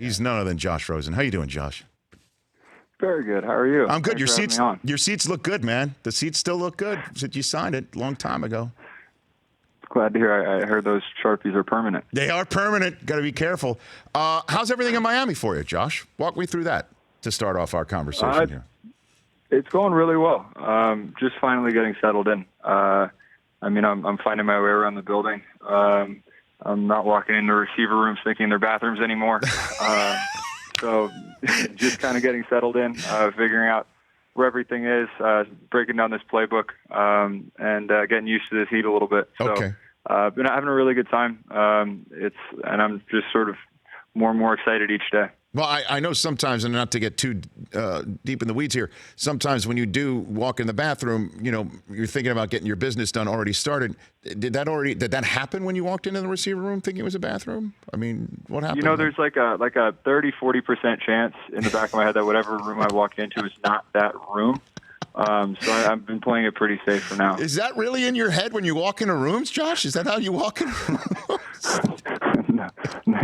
He's none other than Josh Rosen. How you doing, Josh? Very good. How are you? I'm good. Thanks for having me on. Your seats look good, man. The seats still look good since you signed it a long time ago. Glad to hear. I heard those Sharpies are permanent. They are permanent. Got to be careful. How's everything in Miami for you, Josh? Walk me through that to start off our conversation here. It's going really well. Just finally getting settled in. I'm finding my way around the building. I'm not walking into receiver rooms thinking they're bathrooms anymore. So just kind of getting settled in, figuring out where everything is, breaking down this playbook, and getting used to this heat a little bit. So, Okay. been having a really good time. And I'm just sort of more and more excited each day. Well, I know sometimes, and not to get too deep in the weeds here, sometimes when you do walk in the bathroom, you're thinking about getting your business done already started. Did that happen when you walked into the receiver room thinking it was a bathroom? I mean, what happened? There's like a 30-40% chance in the back of my head that whatever room I walk into is not that room. So I've been playing it pretty safe for now. Is that really in your head when you walk into rooms, Josh? Is that how you walk into rooms?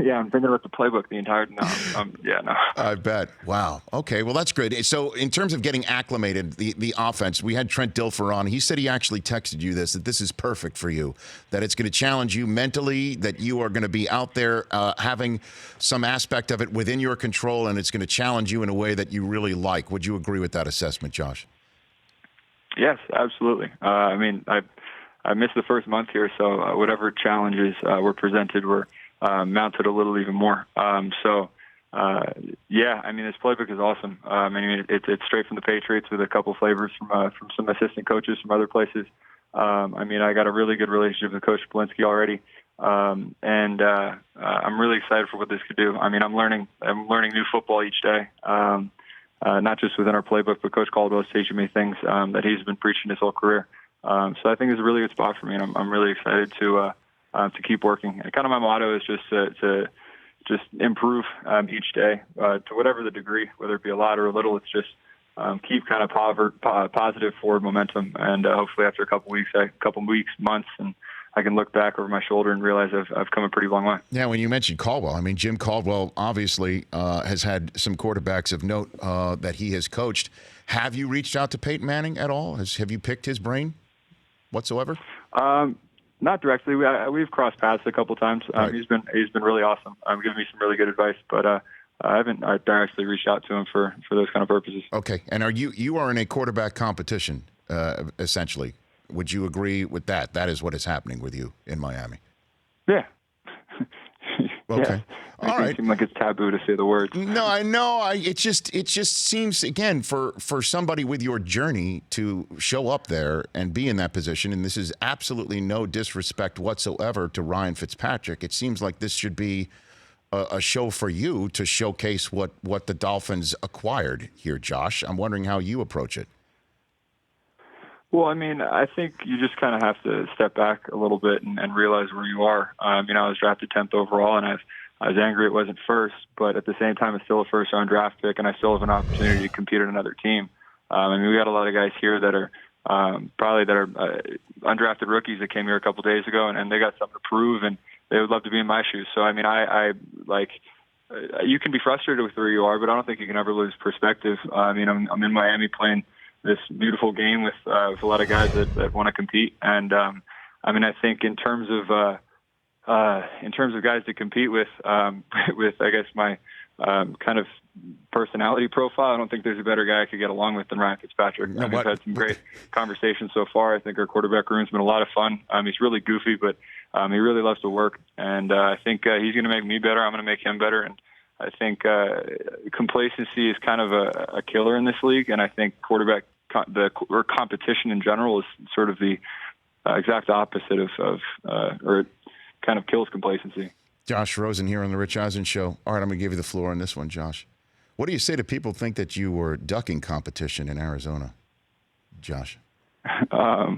Yeah, I'm thinking about the playbook the entire time. No. I bet. Wow. Okay, well, that's great. So in terms of getting acclimated, the offense, we had Trent Dilfer on. He said he actually texted you that this is perfect for you, that it's going to challenge you mentally, that you are going to be out there having some aspect of it within your control, and it's going to challenge you in a way that you really like. Would you agree with that assessment, Josh? Yes, absolutely. I missed the first month here, so whatever challenges were presented were mounted a little even more. This playbook is awesome. It's straight from the Patriots with a couple flavors from some assistant coaches from other places. I got a really good relationship with Coach Polinsky already, and I'm really excited for what this could do. I'm learning new football each day. Not just within our playbook, but Coach Caldwell's teaching me things that he's been preaching his whole career. So I think it's a really good spot for me, and I'm really excited to keep working. And kind of my motto is just to improve each day to whatever the degree, whether it be a lot or a little. It's just keep kind of positive forward momentum, and hopefully after a couple weeks, months, and I can look back over my shoulder and realize I've come a pretty long way. Yeah, when you mentioned Caldwell, Jim Caldwell obviously has had some quarterbacks of note that he has coached. Have you reached out to Peyton Manning at all? Have you picked his brain whatsoever? Not directly. We've crossed paths a couple times. Right. He's been really awesome. Giving me some really good advice, but I haven't directly reached out to him for those kind of purposes. Okay, and you are in a quarterback competition essentially? Would you agree with that? That is what is happening with you in Miami. Yeah. Okay. Yeah. All right. It seems like it's taboo to say the words. No, I know. It just seems, again, for somebody with your journey to show up there and be in that position, and this is absolutely no disrespect whatsoever to Ryan Fitzpatrick. It seems like this should be a show for you to showcase what the Dolphins acquired here, Josh. I'm wondering how you approach it. Well, I think you just kind of have to step back a little bit and realize where you are. I was drafted 10th overall, and I was angry it wasn't first, but at the same time, it's still a first-round draft pick, and I still have an opportunity to compete at another team. We got a lot of guys here that are undrafted rookies that came here a couple days ago, and they got something to prove, and they would love to be in my shoes. So, you can be frustrated with where you are, but I don't think you can ever lose perspective. I'm in Miami playing this beautiful game with a lot of guys that want to compete, and I think in terms of guys to compete with I guess my kind of personality profile, I don't think there's a better guy I could get along with than Ryan Fitzpatrick. We've had some great conversations so far. I think our quarterback room's been a lot of fun. He's really goofy, but he really loves to work, and I think he's going to make me better. I'm going to make him better, and I think complacency is kind of a killer in this league, and I think or competition in general is sort of the exact opposite of or it kind of kills complacency. Josh Rosen here on the Rich Eisen Show. All right, I'm going to give you the floor on this one, Josh. What do you say to people who think that you were ducking competition in Arizona, Josh? I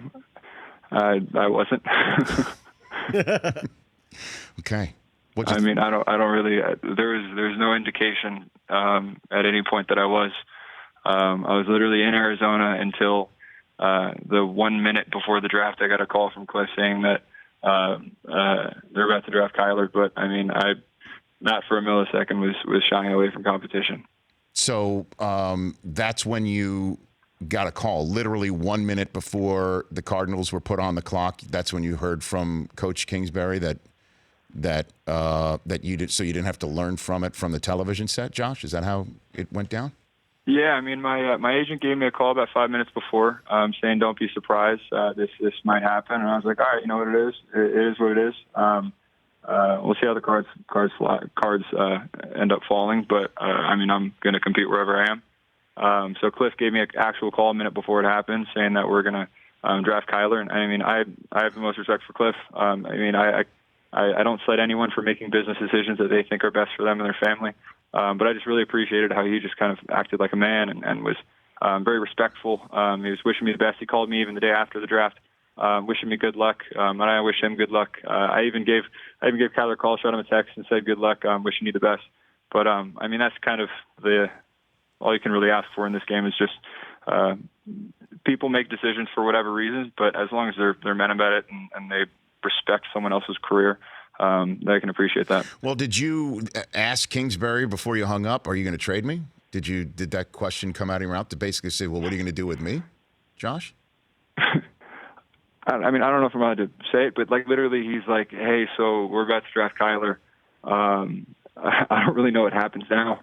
wasn't. Okay. I don't really. There's no indication at any point that I was. I was literally in Arizona until the 1 minute before the draft. I got a call from Cliff saying that they're about to draft Kyler. But not for a millisecond was shying away from competition. So that's when you got a call, literally 1 minute before the Cardinals were put on the clock. That's when you heard from Coach Kingsbury that you did, so you didn't have to learn from it from the television set. Josh, is that how it went down? Yeah, I mean, my agent gave me a call about 5 minutes before, saying don't be surprised, this might happen, and I was like, all right, you know what it is. It is what it is. We'll see how the cards end up falling, but I mean, I'm going to compete wherever I am. So Cliff gave me an actual call a minute before it happened, saying that we're going to draft Kyler, and I mean, I have the most respect for Cliff. I mean, I don't slight anyone for making business decisions that they think are best for them and their family. But I just really appreciated how he just kind of acted like a man and was very respectful. He was wishing me the best. He called me even the day after the draft, wishing me good luck, and I wish him good luck. I even gave Kyler a call, shot him a text, and said good luck. Wishing you the best. But I mean, that's kind of all you can really ask for in this game is just people make decisions for whatever reasons, but as long as they're men about it and they respect someone else's career, I can appreciate that. Well, did you ask Kingsbury before you hung up, are you going to trade me? Did that question come out of your mouth to basically say, well, what are you going to do with me, Josh? I mean, I don't know if I'm allowed to say it, but like literally he's like, hey, so we're about to draft Kyler. I don't really know what happens now.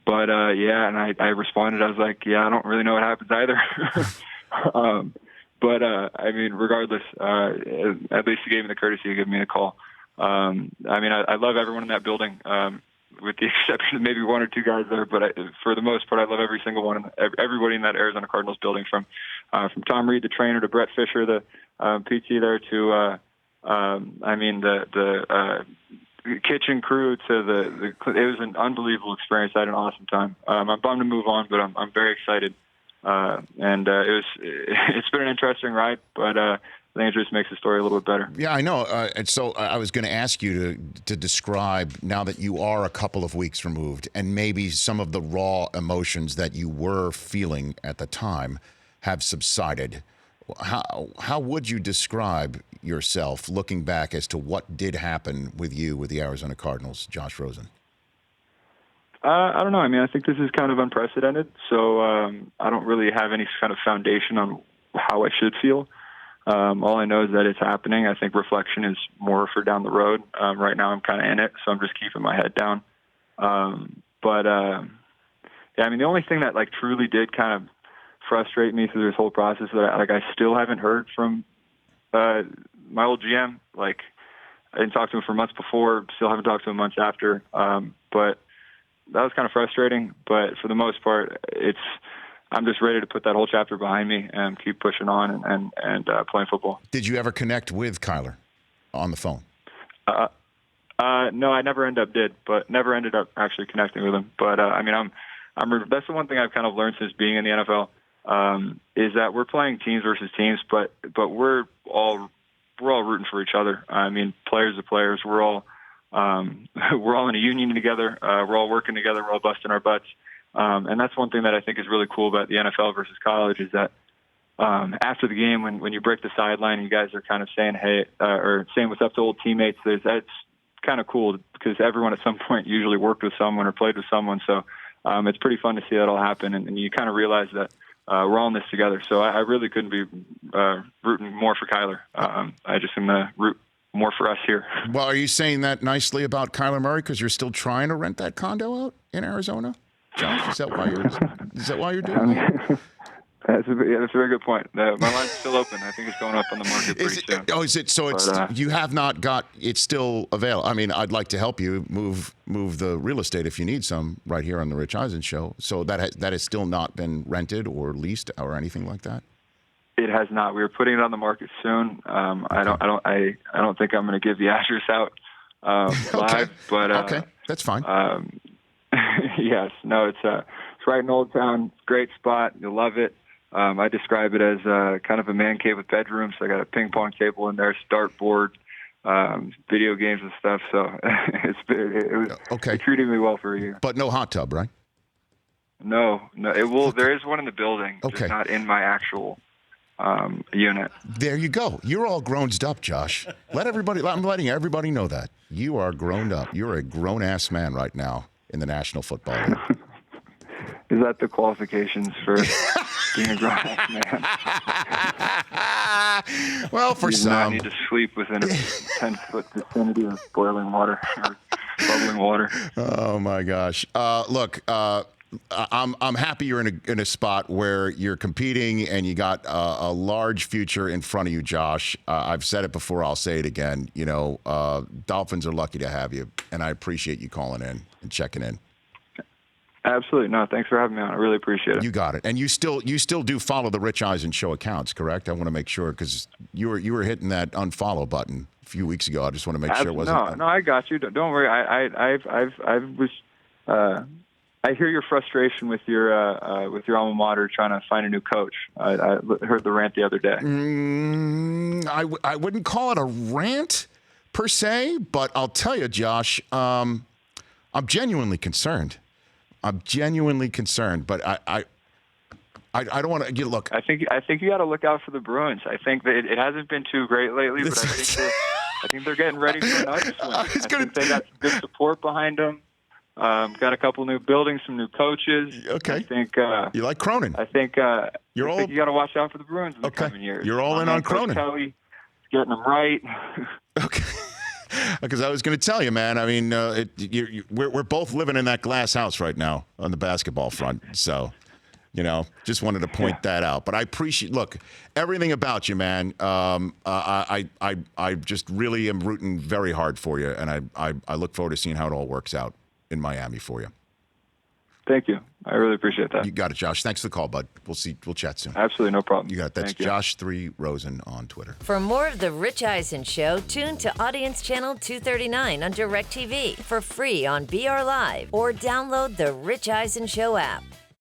But yeah, and I responded, I was like, yeah, I don't really know what happens either. But I mean, regardless, at least he gave me the courtesy to give me a call. I mean, I love everyone in that building, with the exception of maybe one or two guys there. But for the most part, I love every single one, everybody in that Arizona Cardinals building, from Tom Reed, the trainer, to Brett Fisher, the PT there, to I mean the kitchen crew, to it was an unbelievable experience. I had an awesome time. I'm bummed to move on, but I'm very excited. And it's been an interesting ride, but I think it just makes the story a little bit better. Yeah, I know. And so I was going to ask you to describe, now that you are a couple of weeks removed, and maybe some of the raw emotions that you were feeling at the time have subsided. How would you describe yourself looking back as to what did happen with you with the Arizona Cardinals, Josh Rosen? I don't know. I mean, I think this is kind of unprecedented, so I don't really have any kind of foundation on how I should feel. All I know is that it's happening. I think reflection is more for down the road. Right now I'm kind of in it, so I'm just keeping my head down. But yeah, I mean, the only thing that like truly did kind of frustrate me through this whole process that I still haven't heard from my old GM. Like, I didn't talk to him for months before, still haven't talked to him months after. But that was kind of frustrating. But for the most part, I'm just ready to put that whole chapter behind me and keep pushing on and playing football. Did you ever connect with Kyler on the phone? No, I never never ended up actually connecting with him. But I mean, that's the one thing I've kind of learned since being in the NFL, is that we're playing teams versus teams, but we're all rooting for each other. I mean, players to players, we're all in a union together. We're all working together. We're all busting our butts. And that's one thing that I think is really cool about the NFL versus college, is that after the game, when you break the sideline and you guys are kind of saying, hey, or saying what's up to old teammates, that's kind of cool, because everyone at some point usually worked with someone or played with someone. So it's pretty fun to see that all happen. And you kind of realize that we're all in this together. So I really couldn't be rooting more for Kyler. I just am going to root more for us here. Well, are you saying that nicely about Kyler Murray because you're still trying to rent that condo out in Arizona? Josh, is that why you're doing it? That's a very good point. My line's still open. I think it's going up on the market pretty soon. Oh, is it? So you have not got, it's still available. I mean, I'd like to help you move the real estate if you need some right here on the Rich Eisen show. So that has still not been rented or leased or anything like that? It has not. We were putting it on the market soon. Okay. I don't think I'm going to give the address out live, but okay, that's fine. Yes, no, it's right in Old Town. Great spot. You'll love it. I describe it as kind of a man cave with bedrooms. So I got a ping pong table in there, dartboard, video games and stuff. So it was okay. It treated me well for a year. But no hot tub, right? No. There is one in the building, okay. just not in my actual unit. There you go. You're all grown up, Josh. I'm letting everybody know that. You are grown up. You're a grown-ass man right now in the National Football League. Is that the qualifications for being a grown-ass man? Well, for you do some. not need to sleep within a 10-foot vicinity of boiling water or bubbling water. Oh, my gosh. Look, I'm happy you're in a spot where you're competing and you got a large future in front of you, Josh. I've said it before. I'll say it again. Dolphins are lucky to have you, and I appreciate you calling in and checking in. Absolutely. No, thanks for having me on. I really appreciate it. You got it. And you still do follow the Rich Eisen Show accounts, correct? I want to make sure because you were hitting that unfollow button a few weeks ago. I just want to make sure it wasn't. No, I got you. Don't worry. I hear your frustration with your alma mater trying to find a new coach. I heard the rant the other day. I wouldn't call it a rant per se, but I'll tell you, Josh, I'm genuinely concerned. But I don't want to look. I think you got to look out for the Bruins. I think that it hasn't been too great lately, but I think they're getting ready for another swing. I think they got some good support behind them. Got a couple new buildings, some new coaches. Okay. I think you like Cronin. I think you got to watch out for the Bruins in the coming years. You're all in on Cronin. Kelly, getting them right. Okay. Because I was going to tell you, man. I mean, we're both living in that glass house right now on the basketball front. So, just wanted to point that out. But I appreciate, look, everything about you, man. I just really am rooting very hard for you, and I look forward to seeing how it all works out in Miami for you. Thank you. I really appreciate that. You got it, Josh. Thanks for the call, bud. We'll chat soon. Absolutely, no problem. You got it. That's Josh3 Rosen on Twitter. For more of The Rich Eisen Show, tune to Audience Channel 239 on DirecTV for free on BR Live or download the Rich Eisen Show app.